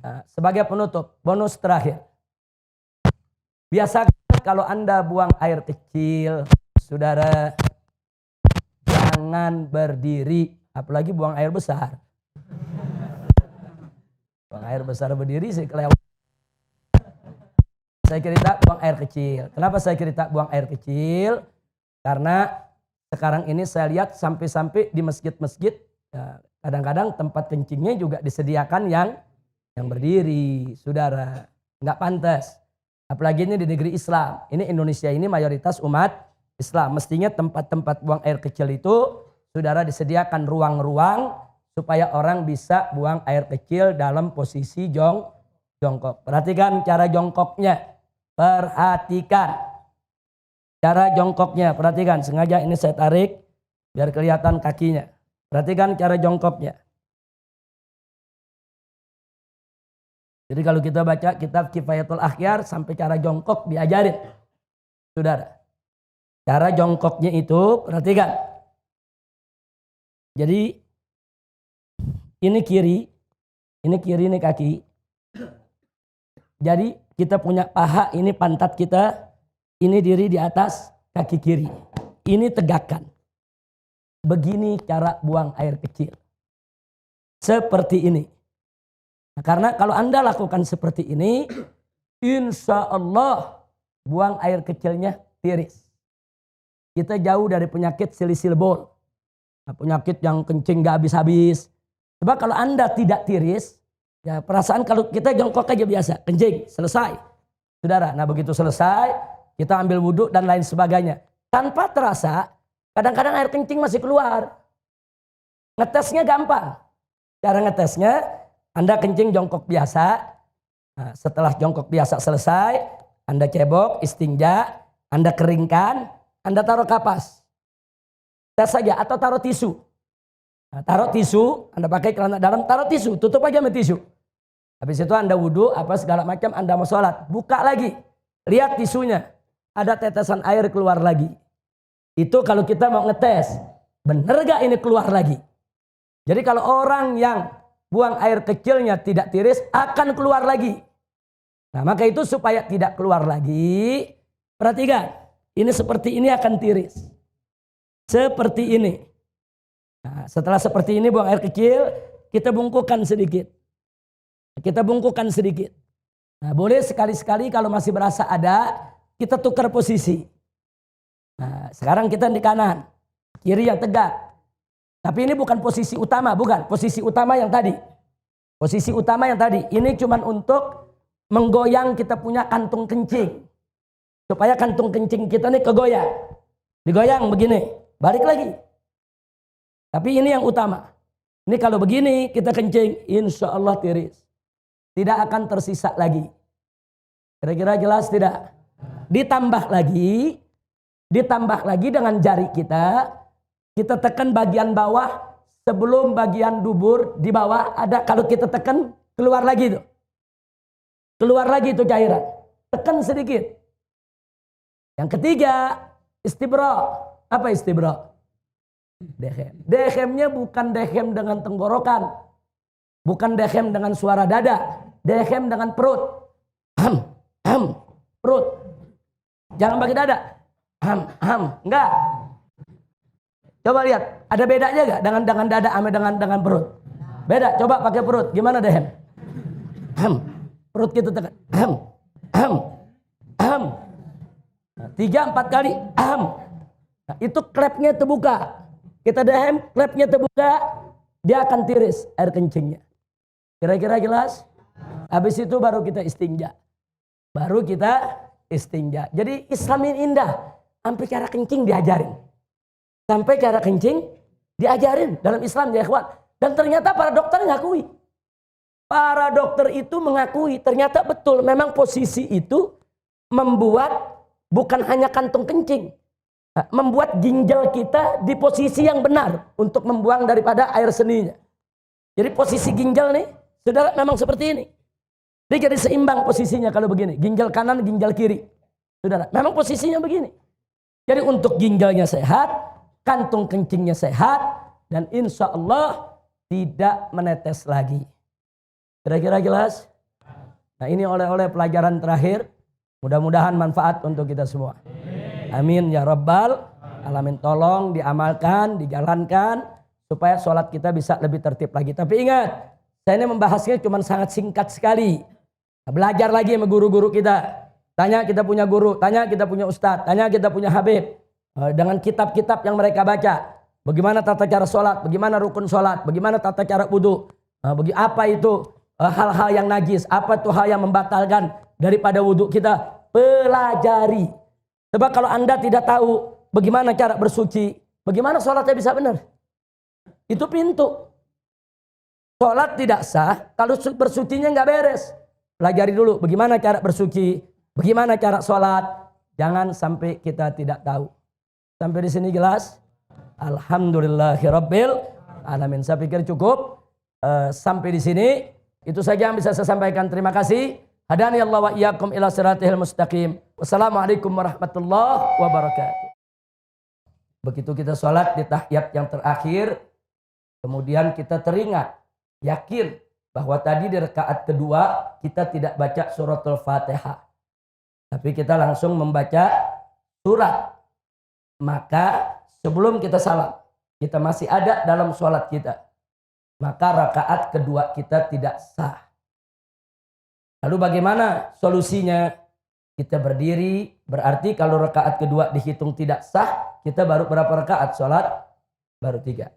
Nah, sebagai penutup, bonus terakhir. Biasakan kalau Anda buang air kecil, saudara, jangan berdiri, apalagi buang air besar. Buang air besar berdiri sih kelewat. Saya cerita buang air kecil. Kenapa saya cerita buang air kecil? Karena sekarang ini saya lihat sampai-sampai di masjid-masjid, kadang-kadang tempat kencingnya juga disediakan yang berdiri, saudara. Nggak pantas. Apalagi ini di negeri Islam. Ini Indonesia ini mayoritas umat Islam. Mestinya tempat-tempat buang air kecil itu, saudara, disediakan ruang-ruang supaya orang bisa buang air kecil dalam posisi jongkok. Perhatikan cara jongkoknya. Perhatikan cara jongkoknya. Perhatikan, sengaja ini saya tarik biar kelihatan kakinya. Perhatikan cara jongkoknya. Jadi kalau kita baca kitab Kifayatul Akhyar sampai cara jongkok diajarin. Saudara. Cara jongkoknya itu perhatikan. Jadi ini kiri ini kaki. Jadi kita punya paha, ini pantat kita, ini diri di atas kaki kiri. Ini tegakkan. Begini cara buang air kecil. Seperti ini. Nah, karena kalau Anda lakukan seperti ini, insya Allah buang air kecilnya tiris. Kita jauh dari penyakit silisil bol. Nah, penyakit yang kencing gak habis-habis. Coba kalau Anda tidak tiris, ya perasaan kalau kita jongkok aja biasa, kencing, selesai. Saudara, nah begitu selesai, kita ambil wudhu dan lain sebagainya. Tanpa terasa, kadang-kadang air kencing masih keluar. Ngetesnya gampang. Cara ngetesnya, Anda kencing jongkok biasa. Nah, setelah jongkok biasa selesai, Anda cebok, istinja, Anda keringkan, Anda taruh kapas. Tes saja atau taruh tisu. Nah, taruh tisu, Anda pakai celana dalam, taruh tisu, tutup aja sama tisu. Habis itu Anda wudhu, apa segala macam, Anda mau sholat. Buka lagi, lihat tisunya. Ada tetesan air keluar lagi. Itu kalau kita mau ngetes, bener gak ini keluar lagi? Jadi kalau orang yang buang air kecilnya tidak tiris, akan keluar lagi. Nah maka itu supaya tidak keluar lagi, perhatikan. Ini seperti ini akan tiris. Seperti ini. Nah, setelah seperti ini buang air kecil, kita bungkukan sedikit. Kita bungkukan sedikit. Nah, boleh sekali-sekali kalau masih berasa ada, kita tukar posisi. Nah, sekarang kita di kanan, kiri yang tegak. Tapi ini bukan posisi utama, bukan. Posisi utama yang tadi. Posisi utama yang tadi. Ini cuma untuk menggoyang kita punya kantung kencing. Supaya kantung kencing kita ini kegoyang. Digoyang begini, balik lagi. Tapi ini yang utama. Ini kalau begini kita kencing, insya Allah tiris. Tidak akan tersisa lagi. Kira-kira jelas tidak? Ditambah lagi dengan jari kita tekan bagian bawah sebelum bagian dubur di bawah ada, kalau kita tekan keluar lagi itu. Keluar lagi itu cairan. Tekan sedikit. Yang ketiga, istibra. Apa istibra? Dehem. Dehemnya bukan dehem dengan tenggorokan. Bukan dehem dengan suara dada. Dehem dengan perut. Perut. Jangan pakai dada. Enggak. Coba lihat, ada bedanya enggak dengan dada sama dengan perut? Beda. Coba pakai perut. Gimana dehem? Perut kita tekan. 3-4 kali. Nah, itu klepnya terbuka. Kita dehem, klepnya terbuka, dia akan tiris air kencingnya. Kira-kira jelas? Habis itu baru kita istinja. Jadi Islam ini indah. Sampai cara kencing diajarin. Dalam Islam ya ikhwan. Dan ternyata para dokter mengakui. Para dokter itu mengakui ternyata betul memang posisi itu membuat bukan hanya kantung kencing. Membuat ginjal kita di posisi yang benar untuk membuang daripada air seninya. Jadi posisi ginjal nih, saudara memang seperti ini. Dia jadi seimbang posisinya kalau begini. Ginjal kanan, ginjal kiri. Saudara, memang posisinya begini. Jadi untuk ginjalnya sehat, kantung kencingnya sehat, dan insya Allah tidak menetes lagi. Kira-kira jelas? Nah ini oleh-oleh pelajaran terakhir. Mudah-mudahan manfaat untuk kita semua. Amin ya rabbal alamin. Tolong diamalkan, dijalankan supaya sholat kita bisa lebih tertib lagi. Tapi ingat, saya ini membahasnya cuma sangat singkat sekali. Belajar lagi sama guru-guru kita. Tanya kita punya guru, tanya kita punya ustadz, tanya kita punya habib. Dengan kitab-kitab yang mereka baca. Bagaimana tata cara sholat, bagaimana rukun sholat, bagaimana tata cara wudhu. Apa itu hal-hal yang najis, apa itu hal yang membatalkan daripada wudhu kita. Pelajari. Sebab kalau Anda tidak tahu bagaimana cara bersuci, bagaimana sholatnya bisa benar. Itu pintu. Sholat tidak sah kalau bersucinya nggak beres. Pelajari dulu bagaimana cara bersuci, bagaimana cara sholat. Jangan sampai kita tidak tahu. Sampai di sini jelas? Alhamdulillahirabbil alamin. Saya pikir cukup. Sampai di sini. Itu saja yang bisa saya sampaikan. Terima kasih. Hadani Allah wa iyyakum ila siratil mustaqim. Wassalamualaikum warahmatullahi wabarakatuh. Begitu kita sholat di tahiyat yang terakhir, kemudian kita teringat, yakin bahwa tadi di rakaat kedua kita tidak baca suratul Fatihah. Tapi kita langsung membaca surat. Maka sebelum kita salam, kita masih ada dalam sholat kita. Maka rakaat kedua kita tidak sah. Lalu bagaimana solusinya? Kita berdiri, berarti kalau rakaat kedua dihitung tidak sah, kita baru berapa rakaat sholat? Baru 3.